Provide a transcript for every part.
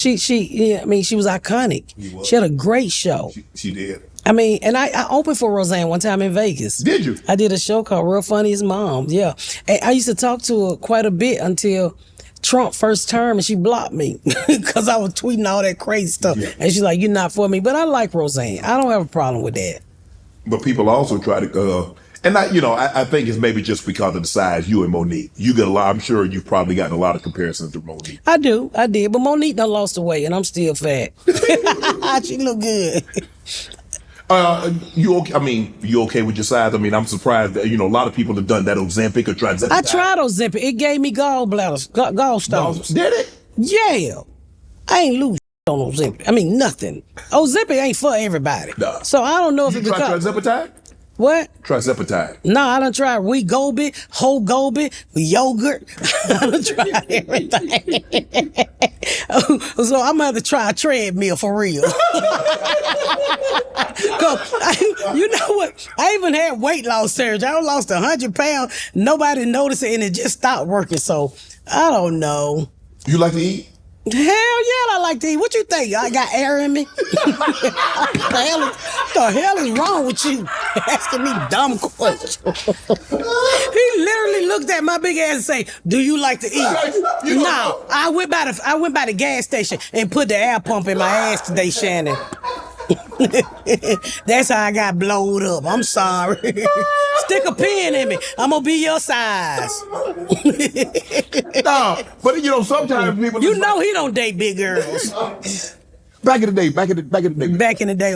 Yeah, I mean, she was iconic. She had a great show. She did. I mean, and I opened for Roseanne one time in Vegas. Did you? I did a show called Real Funniest Mom. Yeah. And I used to talk to her quite a bit until Trump first term, and she blocked me because I was tweeting all that crazy stuff. Yeah. And she's like, "You're not for me." But I like Roseanne. I don't have a problem with that. But people also try to, and I think it's maybe just because of the size. You and Monique, you get a lot. I'm sure you've probably gotten a lot of comparisons to Monique. I did. But Monique done lost the weight, and I'm still fat. She look good. You okay? I mean, you okay with your size? I mean, I'm surprised that, a lot of people have done that Ozempic or Trizepatide. I tried Ozempic. It gave me gallstones. Did it? Yeah. I ain't lose on Ozempic. I mean, nothing. Ozempic ain't for everybody. Nah. So I don't know if you it tried Trizepatide? What? Trizepatide. No, I done tried Wegovy, whole Gobi, yogurt. I done tried everything. So I'm gonna have to try a treadmill for real. You know what? I even had weight loss surgery. I lost 100 pounds. Nobody noticed it, and it just stopped working. So I don't know. You like to eat? Hell yeah, I like to eat. What you think? I got air in me? the hell is wrong with you? Asking me dumb questions. He literally looked at my big ass and say, "Do you like to eat?" No, I went by the gas station and put the air pump in my ass today, Shannon. That's how I got blowed up. I'm sorry. Stick a pin in me. I'm gonna be your size. No, but sometimes people. He don't date big girls. Back in the day. Back in the day.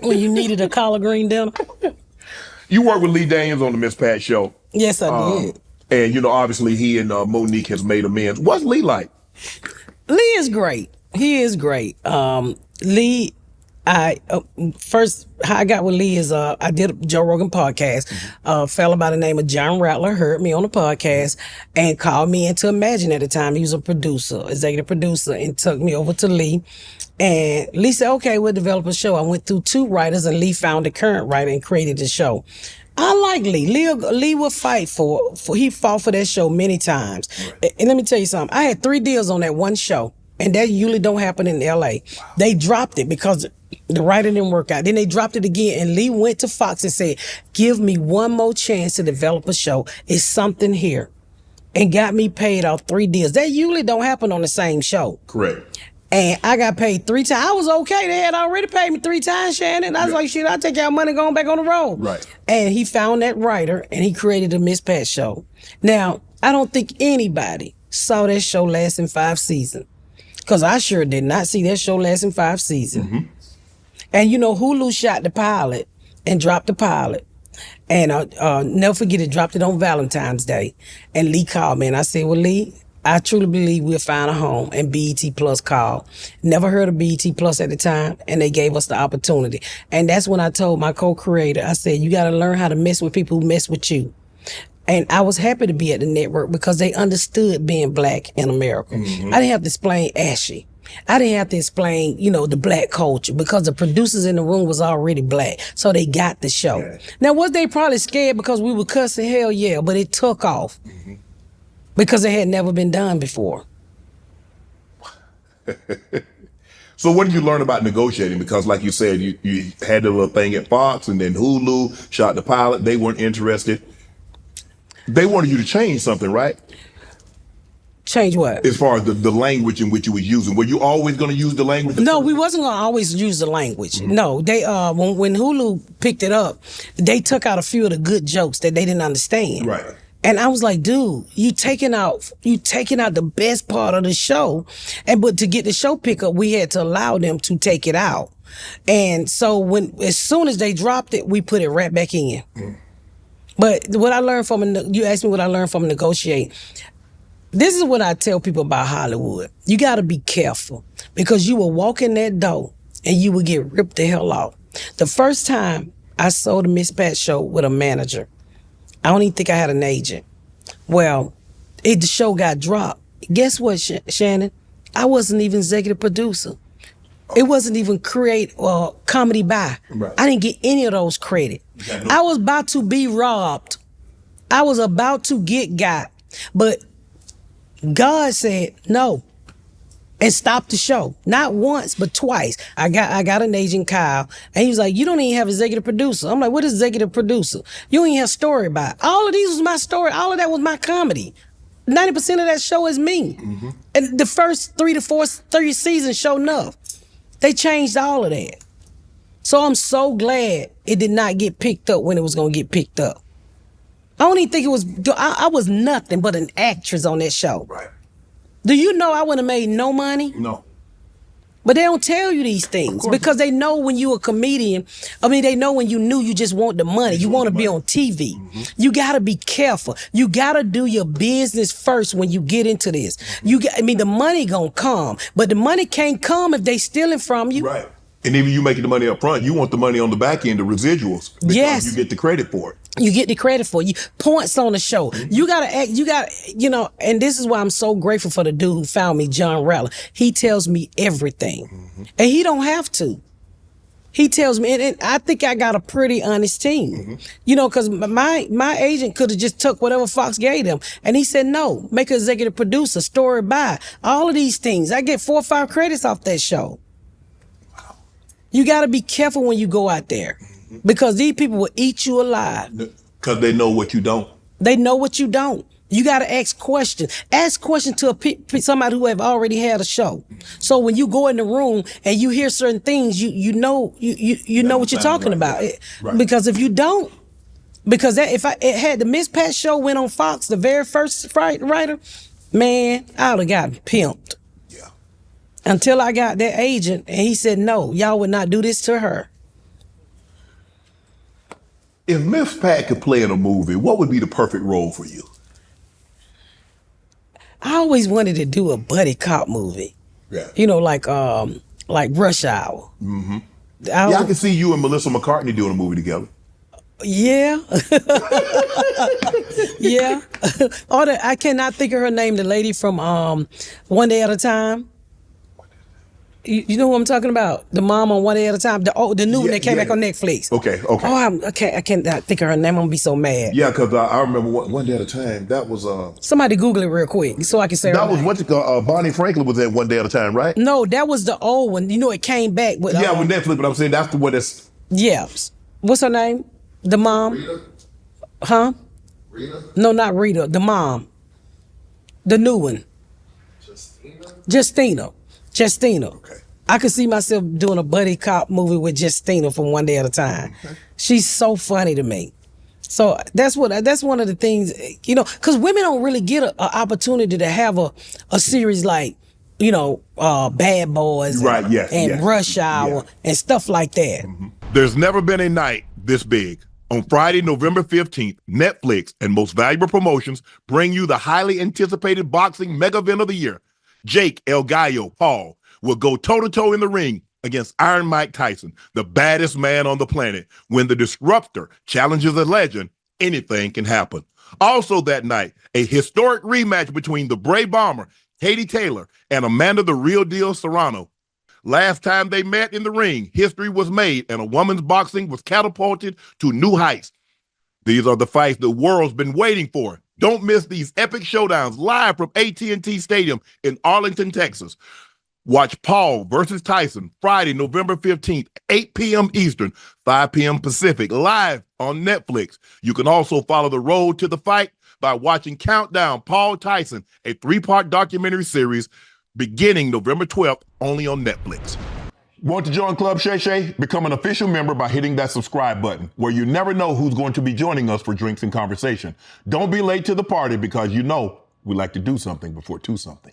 When you needed a collard green dinner. You worked with Lee Daniels on the Miss Pat show. Yes, I did. And obviously he and Monique has made amends. What's Lee like? Lee is great. He is great. Lee, first how I got with Lee is I did a Joe Rogan podcast. A fella by the name of John Rattler heard me on the podcast and called me into Imagine at the time. He was a producer, executive producer, and took me over to Lee. And Lee said, "Okay, we'll develop a show." I went through 2 writers, and Lee found the current writer and created the show. I like Lee. Lee will fight for he fought for that show many times. Right. And let me tell you something. I had 3 deals on that one show. And that usually don't happen in LA. Wow. They dropped it because the writer didn't work out. Then they dropped it again, and Lee went to Fox and said, "Give me one more chance to develop a show. It's something here." And got me paid off 3 deals. That usually don't happen on the same show. Correct. And I got paid 3 times. I was okay. They had already paid me 3 times, Shannon. I was like, shit, I'll take y'all money going back on the road. Right. And he found that writer, and he created the Miss Pat show. Now, I don't think anybody saw that show lasting 5 seasons. Because I sure did not see that show lasting 5 seasons. Mm-hmm. And Hulu shot the pilot and dropped the pilot. And never forget it, dropped it on Valentine's Day. And Lee called me and I said, "Well, Lee, I truly believe we'll find a home." And BET Plus called. Never heard of BET Plus at the time, and they gave us the opportunity. And that's when I told my co-creator, I said, "You got to learn how to mess with people who mess with you." And I was happy to be at the network because they understood being black in America. Mm-hmm. I didn't have to explain Ashy. I didn't have to explain, the black culture because the producers in the room was already black. So they got the show. Yeah. Now, was they probably scared because we were cussing? Hell yeah, but it took off because it had never been done before. So what did you learn about negotiating? Because like you said, you had the little thing at Fox and then Hulu shot the pilot. They weren't interested. They wanted you to change something, right? Change what? As far as the language in which you were using. Were you always going to use the language? No, we wasn't going to always use the language. Mm-hmm. No, they when Hulu picked it up, they took out a few of the good jokes that they didn't understand. Right. And I was like, dude, you taking out the best part of the show. But to get the show pick up, we had to allow them to take it out. And so as soon as they dropped it, we put it right back in. Mm-hmm. But what I learned you asked me what I learned from negotiate. This is what I tell people about Hollywood. You got to be careful because you will walk in that door and you will get ripped the hell off. The first time I sold the Miss Pat show with a manager, I don't even think I had an agent. Well, the show got dropped. Guess what, Shannon? I wasn't even executive producer. It wasn't even create or comedy buy. Right. I didn't get any of those credit. I was about to be robbed. I was about to get got. But God said, "No, and stopped the show. Not once, but twice. I got an agent, Kyle, and he was like, you don't even have executive producer. I'm like, what is executive producer? You don't even have story by it. All of these was my story. All of that was my comedy. 90% of that show is me. And the first 3 seasons, sure enough, they changed all of that. So I'm so glad it did not get picked up when it was going to get picked up. I don't even think it was, I was nothing but an actress on that show. Right. Do you know I wouldn't have made no money? No. But they don't tell you these things because they know when you a comedian, they know when you knew you just want the money. You want to be on TV. You got to be careful. You got to do your business first when you get into this. The money gonna come, but the money can't come if they stealing from you. Right. And even you making the money up front, you want the money on the back end, the residuals. Because Yes. you get the credit for it. You get the credit for you. Points on the show. You gotta act, and this is why I'm so grateful for the dude who found me, John Rattler. He tells me everything. And he don't have to. He tells me, and I think I got a pretty honest team. Because my agent could have just took whatever Fox gave them. And he said, no, make an executive producer, story by, all of these things. I get 4 or 5 credits off that show. You gotta be careful when you go out there. Because these people will eat you alive. Because they know what you don't. They know what you don't. You got to ask questions. Ask questions to somebody who have already had a show. So when you go in the room and you hear certain things, you know what you're talking about. Right. Because if you don't, because it had the Miss Pat show went on Fox, the very first writer, man, I would have gotten pimped. Yeah. Until I got that agent and he said, no, y'all would not do this to her. If Miss Pat could play in a movie, what would be the perfect role for you? I always wanted to do a buddy cop movie. Yeah. Like Rush Hour. I can see you and Melissa McCartney doing a movie together. Yeah. Yeah. I cannot think of her name, the lady from One Day at a Time. You know who I'm talking about? The mom on One Day at a Time. The new one that came back on Netflix. Okay. Oh, I can't think of her name. I'm gonna be so mad. Yeah, because I remember One Day at a Time. That was Somebody Google it real quick so I can say her that was name. what you call Bonnie Franklin was at One Day at a Time, right? No, that was the old one. It came back with. Yeah, with Netflix, but I'm saying that's the one that's. Yeah. What's her name? The mom. Rita? Huh? Rita? No, not Rita. The mom. The new one. Justina? Justina. Okay. I could see myself doing a buddy cop movie with Justina from One Day at a Time. Okay. She's so funny to me. So that's one of the things, because women don't really get an opportunity to have a series like, Bad Boys Right, yes, and yes. Rush Hour and stuff like that. There's never been a night this big. On Friday, November 15th, Netflix and Most Valuable Promotions bring you the highly anticipated boxing mega event of the year. Jake El Gallo Paul will go toe-to-toe in the ring against Iron Mike Tyson, the baddest man on the planet. When the Disruptor challenges a legend, anything can happen. Also that night, a historic rematch between the Bray Bomber, Katie Taylor, and Amanda the Real Deal Serrano. Last time they met in the ring, history was made and a woman's boxing was catapulted to new heights. These are the fights the world's been waiting for. Don't miss these epic showdowns live from AT&T Stadium in Arlington, Texas. Watch Paul versus Tyson Friday, November 15th, 8 p.m. Eastern, 5 p.m. Pacific, live on Netflix. You can also follow the road to the fight by watching Countdown Paul Tyson, a 3-part documentary series beginning November 12th, only on Netflix. Want to join Club Shay Shay? Become an official member by hitting that subscribe button, where you never know who's going to be joining us for drinks and conversation. Don't be late to the party because we like to do something before 2 something.